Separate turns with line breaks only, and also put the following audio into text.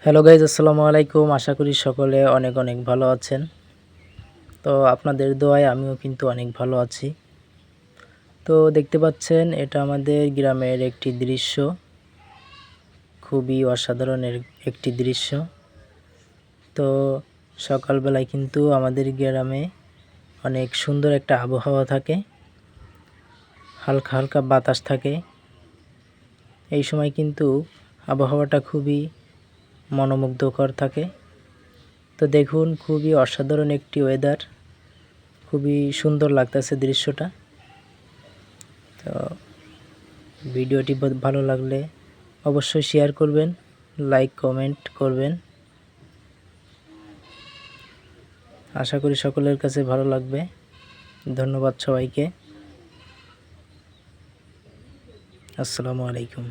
Hello guys, আসসালামু আলাইকুম। আশা করি সকলে অনেক অনেক ভালো আছেন। তো আপনাদের দোয়ায় আমিও কিন্তু অনেক ভালো আছি। তো দেখতে পাচ্ছেন, এটা আমাদের গ্রামের একটি দৃশ্য, খুবই অসাধারণ একটি দৃশ্য। তো সকালবেলায় কিন্তু আমাদের গ্রামে অনেক সুন্দর একটা আবহাওয়া থাকে, হালকা হালকা বাতাস থাকে। এই সময় কিন্তু আবহাওয়াটা খুবই মনোমুগ্ধকর থাকে। তো দেখুন, খুবই অসাধারণ একটি ওয়েদার, খুবই সুন্দর লাগতেছে দৃশ্যটা। তো ভিডিওটি ভালো লাগলে অবশ্যই শেয়ার করবেন, লাইক কমেন্ট করবেন। আশা করি সকলের কাছে ভালো লাগবে। ধন্যবাদ সবাইকে। আসসালামু আলাইকুম।